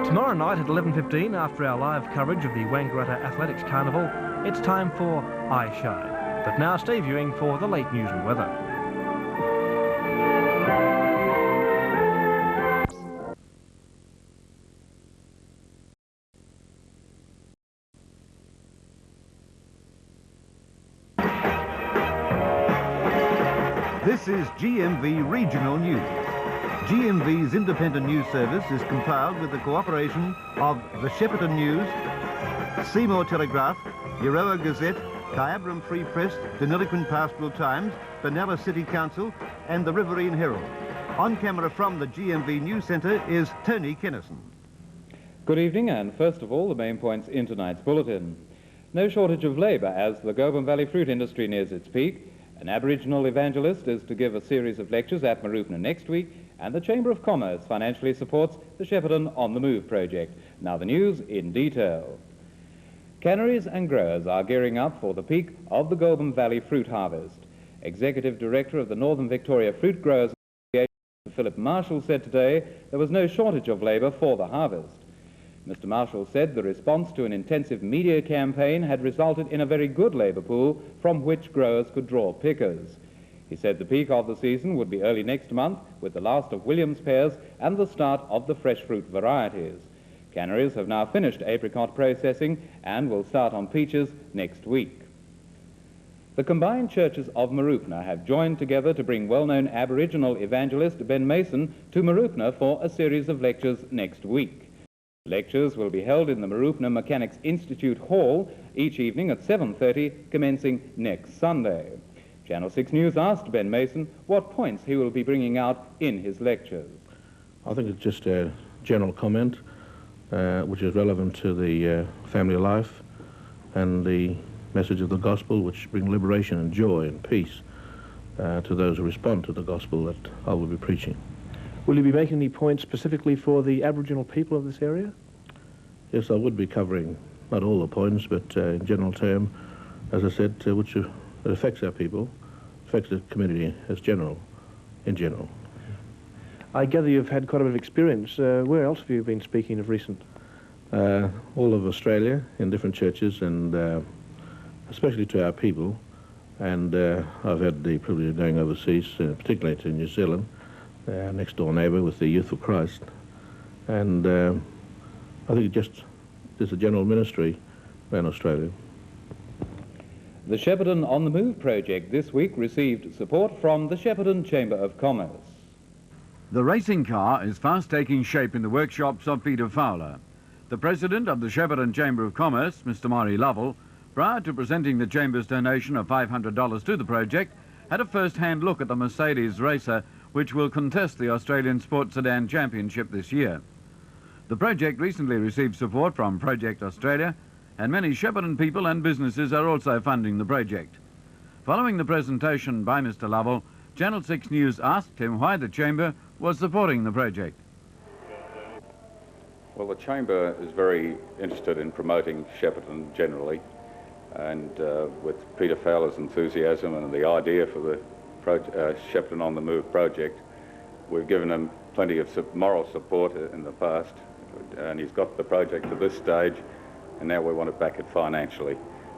Tomorrow night at 11:15, after our live coverage of the Wangaratta Athletics Carnival, it's time for Eye Shine. But now stay viewing for the late news and weather. This is GMV Regional News. GMV's independent news service is compiled with the cooperation of the Shepparton News, Seymour Telegraph, Euroa Gazette, Kyabram Free Press, Deniliquin Pastoral Times, Benalla City Council and the Riverine Herald. On camera from the GMV News Centre is Tony Kennison. Good evening, and first of all, the main points in tonight's bulletin. No shortage of labour as the Goulburn Valley fruit industry nears its peak. An Aboriginal evangelist is to give a series of lectures at Mooroopna next week, and the Chamber of Commerce financially supports the Shepparton On the Move project. Now the news in detail. Canneries and growers are gearing up for the peak of the Goulburn Valley fruit harvest. Executive Director of the Northern Victoria Fruit Growers Association, Philip Marshall, said today there was no shortage of labour for the harvest. Mr. Marshall said the response to an intensive media campaign had resulted in a very good labour pool from which growers could draw pickers. He said the peak of the season would be early next month with the last of Williams pears and the start of the fresh fruit varieties. Canneries have now finished apricot processing and will start on peaches next week. The combined churches of Mooroopna have joined together to bring well-known Aboriginal evangelist Ben Mason to Mooroopna for a series of lectures next week. Lectures will be held in the Mooroopna Mechanics Institute Hall each evening at 7:30, commencing next Sunday. Channel 6 News asked Ben Mason what points he will be bringing out in his lectures. I think it's just a general comment which is relevant to the family life and the message of the gospel, which bring liberation and joy and peace to those who respond to the gospel that I will be preaching. Will you be making any points specifically for the Aboriginal people of this area? Yes, I would be covering not all the points, but in general term, as I said, which it affects our people, affects the community in general. I gather you've had quite a bit of experience. Where else have you been speaking of recent? All of Australia, in different churches, and especially to our people. And I've had the privilege of going overseas, particularly to New Zealand, our next door neighbour with the Youth for Christ. And I think there's a general ministry around Australia. The Shepparton On the Move project this week received support from the Shepparton Chamber of Commerce. The racing car is fast taking shape in the workshops of Peter Fowler. The president of the Shepparton Chamber of Commerce, Mr. Maury Lovell, prior to presenting the Chamber's donation of $500 to the project, had a first-hand look at the Mercedes racer, which will contest the Australian Sports Sedan Championship this year. The project recently received support from Project Australia, and many Shepparton people and businesses are also funding the project. Following the presentation by Mr. Lovell, Channel 6 News asked him why the Chamber was supporting the project. Well, the Chamber is very interested in promoting Shepparton generally, and with Peter Fowler's enthusiasm and the idea for the Shepparton On the Move project, we've given him plenty of moral support in the past, and he's got the project to this stage, and now we want to back it financially.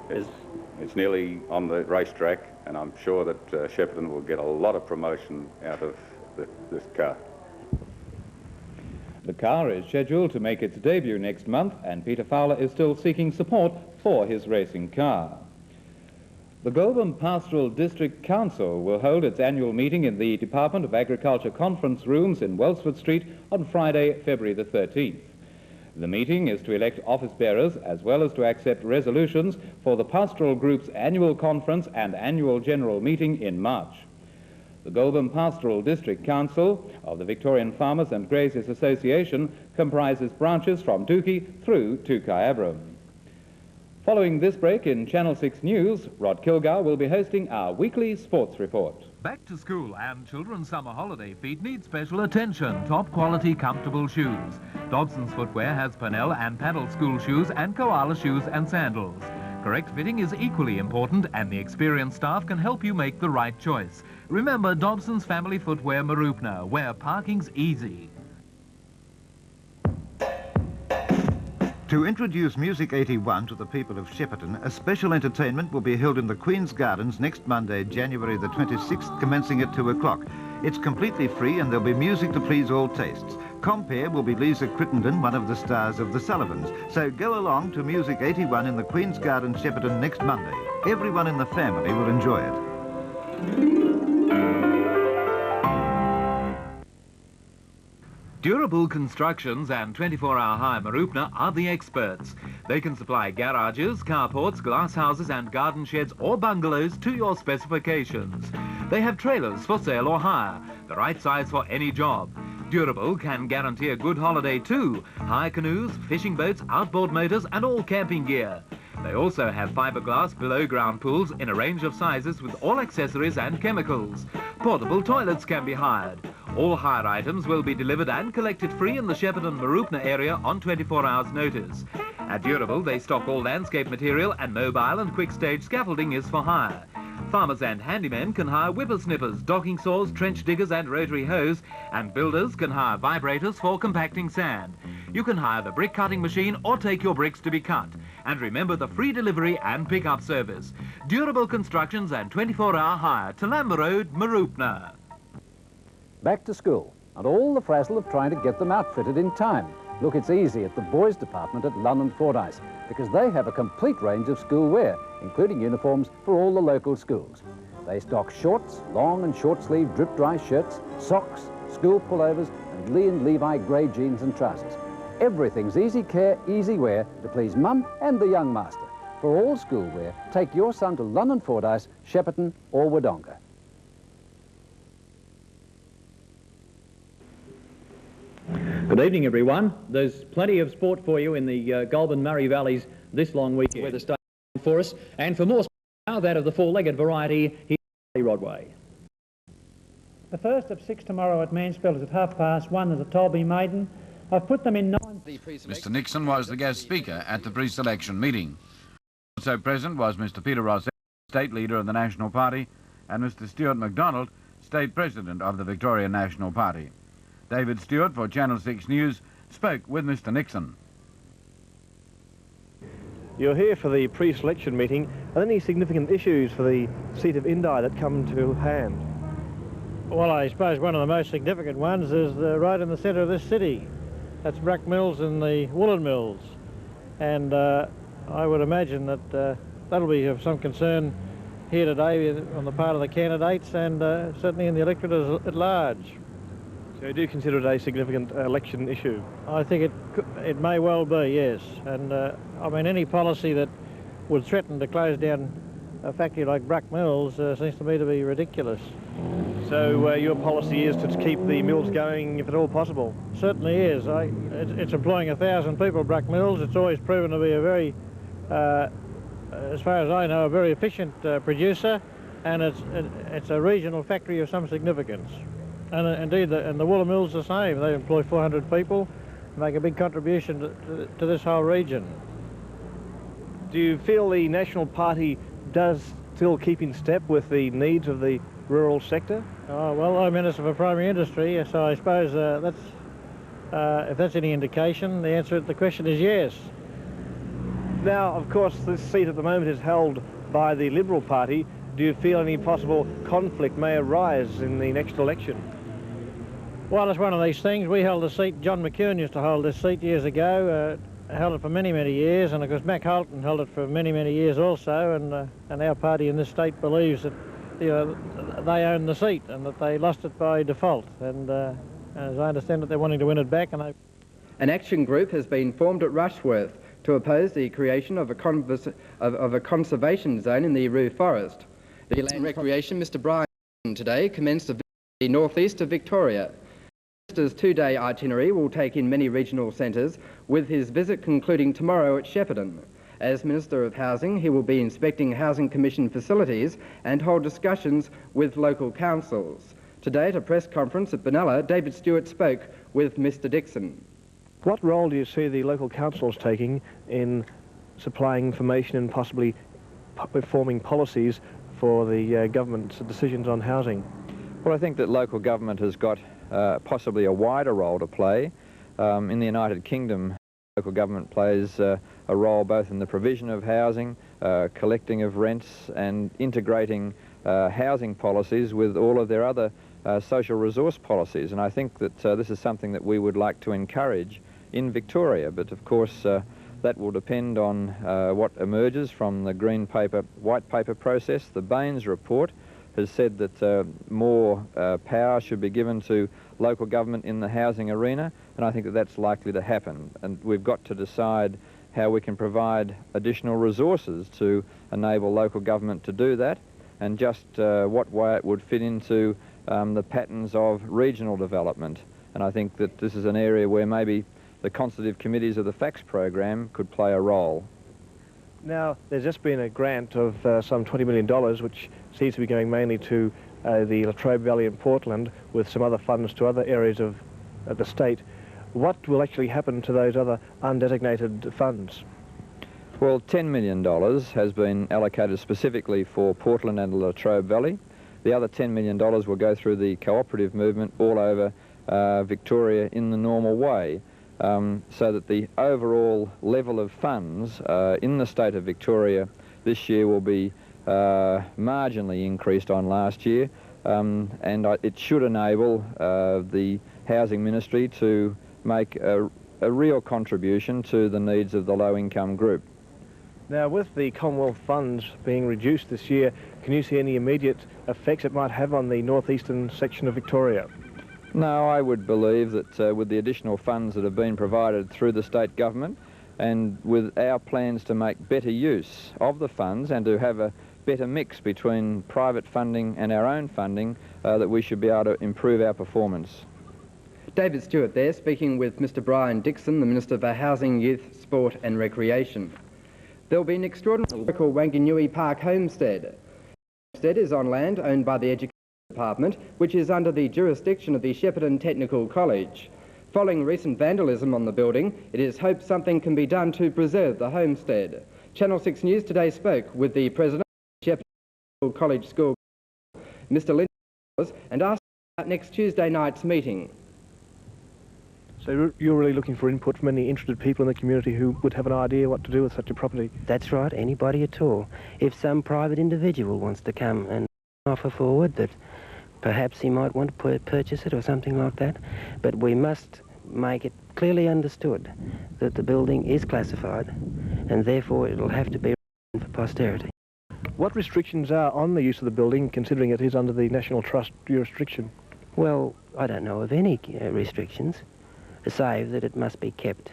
It's nearly on the racetrack, and I'm sure that Shepparton will get a lot of promotion out of this car. The car is scheduled to make its debut next month, and Peter Fowler is still seeking support for his racing car. The Goulburn Pastoral District Council will hold its annual meeting in the Department of Agriculture conference rooms in Wellsford Street on Friday, February the 13th. The meeting is to elect office bearers as well as to accept resolutions for the Pastoral Group's annual conference and annual general meeting in March. The Goulburn Pastoral District Council of the Victorian Farmers and Graziers Association comprises branches from Dookie through to Kyabram. Following this break in Channel 6 News, Rod Kilgour will be hosting our weekly sports report. Back to school and children's summer holiday feet need special attention. Top quality, comfortable shoes. Dobson's Footwear has Purnell and Paddle school shoes and koala shoes and sandals. Correct fitting is equally important, and the experienced staff can help you make the right choice. Remember Dobson's Family Footwear Mooroopna, where parking's easy. To introduce Music 81 to the people of Shepparton, a special entertainment will be held in the Queen's Gardens next Monday, January the 26th, commencing at 2 o'clock. It's completely free and there'll be music to please all tastes. Compere will be Lisa Crittenden, one of the stars of The Sullivans. So go along to Music 81 in the Queen's Gardens, Shepparton next Monday. Everyone in the family will enjoy it. Durable Constructions and 24-hour hire Marupna are the experts. They can supply garages, carports, glass houses and garden sheds or bungalows to your specifications. They have trailers for sale or hire, the right size for any job. Durable can guarantee a good holiday too. Hire canoes, fishing boats, outboard motors and all camping gear. They also have fiberglass below-ground pools in a range of sizes with all accessories and chemicals. Portable toilets can be hired. All hire items will be delivered and collected free in the Shepparton Marupna area on 24 hours notice. At Durable, they stock all landscape material and mobile and quick-stage scaffolding is for hire. Farmers and handymen can hire whippersnippers, docking saws, trench diggers and rotary hoes, and builders can hire vibrators for compacting sand. You can hire the brick cutting machine or take your bricks to be cut. And remember the free delivery and pick-up service. Durable Constructions and 24-hour hire, Talamba Road, Marupna. Back to school, and all the frazzle of trying to get them outfitted in time. Look, it's easy at the boys' department at London Fordyce, because they have a complete range of school wear, including uniforms for all the local schools. They stock shorts, long and short-sleeved drip-dry shirts, socks, school pullovers, and Lee and Levi grey jeans and trousers. Everything's easy care, easy wear to please Mum and the young master. For all school wear, take your son to London Fordyce, Shepparton or Wodonga. Good evening, everyone. There's plenty of sport for you in the Goulburn Murray Valleys this long weekend. Weather staying for us, and for more sport now, that of the four-legged variety, here's Rodway. The first of 6 tomorrow at Mansfield is at 1:30. There's a Tolby Maiden. I've put them in 9. Mr Nixon was the guest speaker at the pre-selection meeting. Also present was Mr Peter Ross, State Leader of the National Party, and Mr Stuart MacDonald, State President of the Victorian National Party. David Stewart for Channel 6 News spoke with Mr Nixon. You're here for the pre-selection meeting. Are there any significant issues for the seat of Indi that come to hand? Well, I suppose one of the most significant ones is right in the centre of this city. That's Bruck Mills and the Woolen Mills. And I would imagine that that'll be of some concern here today on the part of the candidates and certainly in the electorate at large. So you do consider it a significant election issue? I think it may well be, yes. And I mean, any policy that would threaten to close down a factory like Bruck Mills seems to me to be ridiculous. So your policy is to keep the mills going if at all possible? Certainly is. It's employing 1,000 people, Bruck Mills. It's always proven to be a very, as far as I know, a very efficient producer, and it's a regional factory of some significance. And indeed, the Woolen Mills the same. They employ 400 people, make a big contribution to this whole region. Do you feel the National Party does still keep in step with the needs of the rural sector? Oh, well, I'm Minister for Primary Industry, so I suppose if that's any indication, the answer to the question is yes. Now, of course, this seat at the moment is held by the Liberal Party. Do you feel any possible conflict may arise in the next election? Well, it's one of these things. We held a seat, John McEwen used to hold this seat years ago, held it for many, many years, and of course Mac Holton held it for many, many years also, and our party in this state believes that they own the seat and that they lost it by default, and as I understand it, they're wanting to win it back. And an action group has been formed at Rushworth to oppose the creation of a conservation zone in the Roo Forest. The Land Recreation, Mr Brian, today commenced a visit to the northeast of Victoria. The Minister's two-day itinerary will take in many regional centres, with his visit concluding tomorrow at Shepparton. As Minister of Housing, he will be inspecting Housing Commission facilities and hold discussions with local councils. Today at a press conference at Benalla, David Stewart spoke with Mr Dixon. What role do you see the local councils taking in supplying information and possibly forming policies for the government's decisions on housing? Well, I think that local government has got possibly a wider role to play. In the United Kingdom, local government plays a role both in the provision of housing, collecting of rents and integrating housing policies with all of their other social resource policies. And I think that this is something that we would like to encourage in Victoria, but of course that will depend on what emerges from the Green Paper, White Paper process. The Baines report has said that more power should be given to local government in the housing arena, and I think that that's likely to happen. And we've got to decide how we can provide additional resources to enable local government to do that, and just what way it would fit into the patterns of regional development. And I think that this is an area where maybe the consultative committees of the FACTS program could play a role. Now, there's just been a grant of some $20 million, which seems to be going mainly to the Latrobe Valley and Portland, with some other funds to other areas of the state. What will actually happen to those other undesignated funds? Well, $10 million has been allocated specifically for Portland and the Latrobe Valley. The other $10 million will go through the cooperative movement all over Victoria in the normal way. So that the overall level of funds in the state of Victoria this year will be marginally increased on last year, and it should enable the Housing Ministry to make a real contribution to the needs of the low-income group. Now, with the Commonwealth funds being reduced this year, can you see any immediate effects it might have on the northeastern section of Victoria? No, I would believe that with the additional funds that have been provided through the state government, and with our plans to make better use of the funds and to have a better mix between private funding and our own funding, that we should be able to improve our performance. David Stewart there, speaking with Mr. Brian Dixon, the Minister for Housing, Youth, Sport and Recreation. There'll be an extraordinary local Wanganui Park homestead. The homestead is on land owned by the Education Department, which is under the jurisdiction of the Shepparton Technical College. Following recent vandalism on the building, it is hoped something can be done to preserve the homestead. Channel 6 News today spoke with the president of the Shepparton Technical College School, Mr. Lynch, and asked about next Tuesday night's meeting. So you're really looking for input from any interested people in the community who would have an idea what to do with such a property? That's right, anybody at all. If some private individual wants to come and offer forward that perhaps he might want to purchase it or something like that, but we must make it clearly understood that the building is classified and therefore it'll have to be for posterity. What restrictions are on the use of the building, considering it is under the National Trust jurisdiction? Well, I don't know of any restrictions, save that it must be kept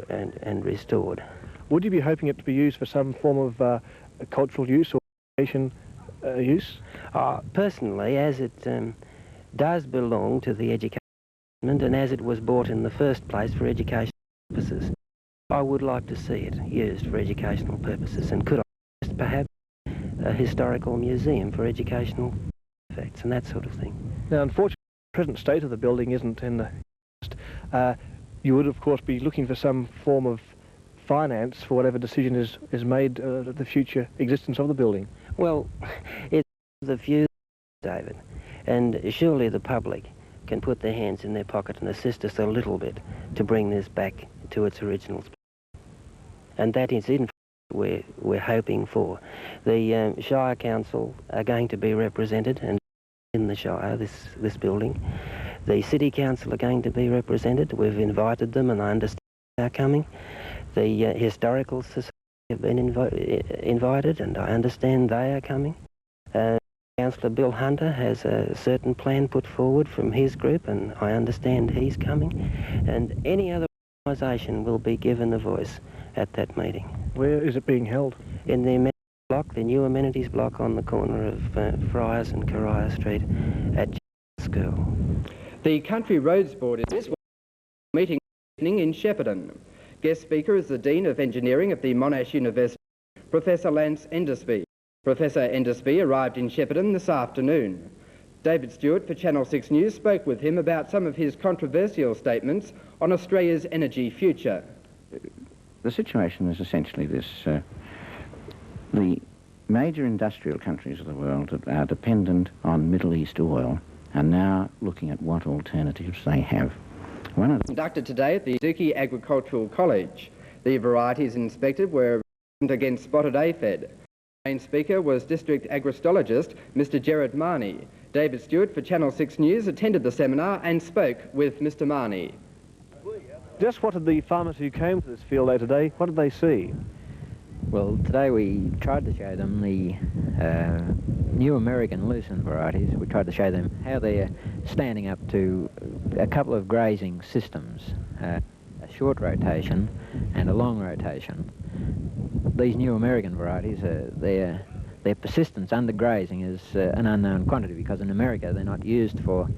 and restored. Would you be hoping it to be used for some form of cultural use or education use? Personally, as it does belong to the education department and as it was bought in the first place for educational purposes, I would like to see it used for educational purposes, and could I suggest perhaps a historical museum for educational effects and that sort of thing. Now, unfortunately, the present state of the building isn't in the... you would, of course, be looking for some form of finance for whatever decision is made the future existence of the building. Well, it's the few, David, and surely the public can put their hands in their pocket and assist us a little bit to bring this back to its original space. And that is in fact we're hoping for. The Shire Council are going to be represented and in the Shire, this building. The City Council are going to be represented. We've invited them and I understand they are coming. The Historical Society have been invited and I understand they are coming. Councillor Bill Hunter has a certain plan put forward from his group and I understand he's coming. And any other organisation will be given a voice at that meeting. Where is it being held? In the amenities block, the new amenities block on the corner of Friars and Coria Street at School. The Country Roads Board is meeting in Shepparton. Guest speaker is the Dean of Engineering at the Monash University, Professor Lance Endersby. Professor Endersby arrived in Shepparton this afternoon. David Stewart for Channel 6 News spoke with him about some of his controversial statements on Australia's energy future. The situation is essentially this. The major industrial countries of the world that are dependent on Middle East oil are now looking at what alternatives they have. Conducted today at the Suzuki Agricultural College. The varieties inspected were against spotted aphid. The main speaker was District Agristologist Mr. Gerard Marnie. David Stewart for Channel 6 News attended the seminar and spoke with Mr. Marnie. Just what did the farmers who came to this field day today, what did they see? Well, today we tried to show them the new American lucerne varieties. We tried to show them how they're standing up to a couple of grazing systems, a short rotation and a long rotation. These new American varieties, their persistence under grazing is an unknown quantity, because in America they're not used for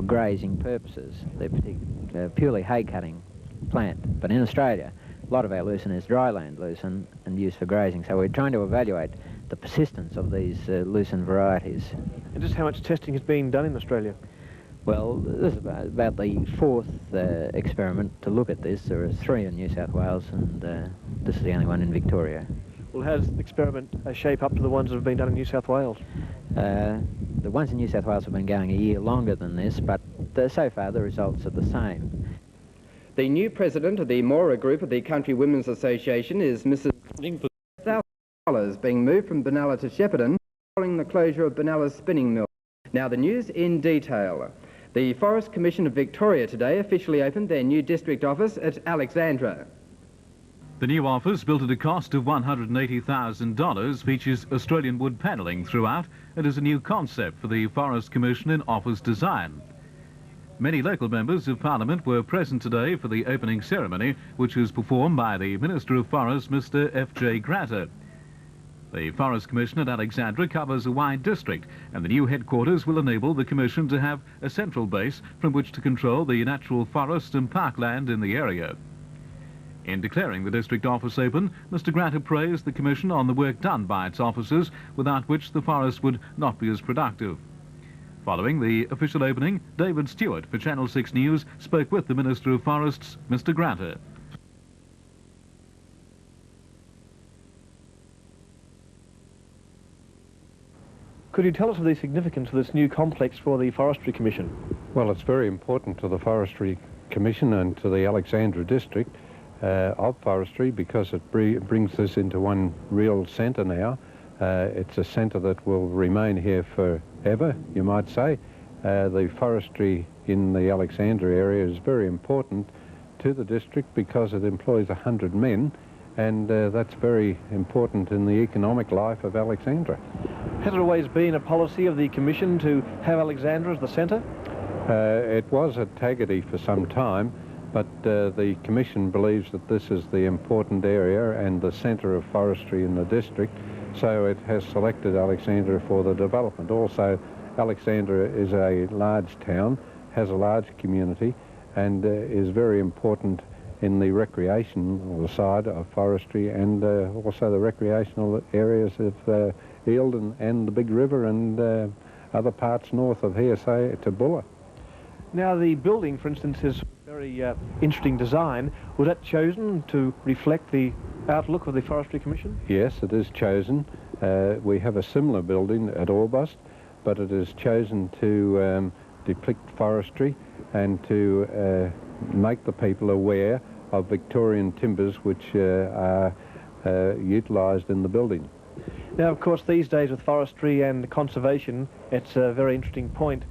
grazing purposes. They're purely hay-cutting plant. But in Australia, a lot of our lucerne is dryland lucerne and used for grazing. So we're trying to evaluate the persistence of these lucerne varieties. And just how much testing has been done in Australia? Well, this is about the fourth experiment to look at this. There are 3 in New South Wales, and this is the only one in Victoria. Well, how does the experiment shape up to the ones that have been done in New South Wales? The ones in New South Wales have been going a year longer than this, but so far the results are the same. The new president of the Mora Group of the Country Women's Association is Mrs. $1,000 being moved from Benalla to Shepparton following the closure of Benalla's spinning mill. Now the news in detail. The Forest Commission of Victoria today officially opened their new district office at Alexandra. The new office, built at a cost of $180,000, features Australian wood panelling throughout and is a new concept for the Forest Commission in office design. Many local members of Parliament were present today for the opening ceremony, which was performed by the Minister of Forests, Mr. F.J. Gratter. The Forest Commission at Alexandra covers a wide district, and the new headquarters will enable the Commission to have a central base from which to control the natural forest and parkland in the area. In declaring the district office open, Mr. Gratter praised the Commission on the work done by its officers, without which the forest would not be as productive. Following the official opening, David Stewart for Channel 6 News spoke with the Minister of Forests, Mr. Gratter. Could you tell us of the significance of this new complex for the Forestry Commission? Well, it's very important to the Forestry Commission and to the Alexandra district of forestry, because it brings this into one real centre now. It's a centre that will remain here forever, you might say. The forestry in the Alexandra area is very important to the district because it employs 100 men, and that's very important in the economic life of Alexandra. Has it always been a policy of the Commission to have Alexandra as the centre? It was at Taggart for some time, but the Commission believes that this is the important area and the centre of forestry in the district, so it has selected Alexandra for the development. Also, Alexandra is a large town, has a large community, and is very important in the recreational side of forestry, and also the recreational areas of Eildon and the Big River and other parts north of here, say, to Bulla. Now, the building, for instance, is very interesting design. Was that chosen to reflect the outlook of the Forestry Commission? Yes, it is chosen. We have a similar building at Orbost, but it is chosen to depict forestry and to make the people aware of Victorian timbers which are utilised in the building. Now, of course, these days with forestry and conservation, it's a very interesting point.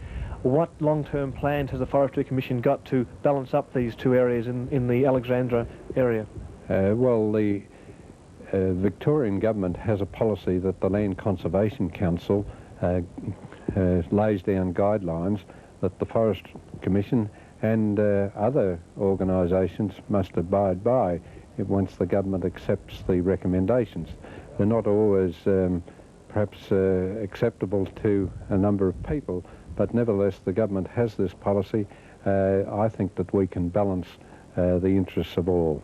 What long-term plans has the Forestry Commission got to balance up these two areas in the Alexandra area? Well, the Victorian government has a policy that the Land Conservation Council lays down guidelines that the Forest Commission and other organisations must abide by once the government accepts the recommendations. They're not always perhaps acceptable to a number of people, but nevertheless the government has this policy. I think that we can balance the interests of all.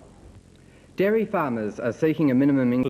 Dairy farmers are seeking a minimum income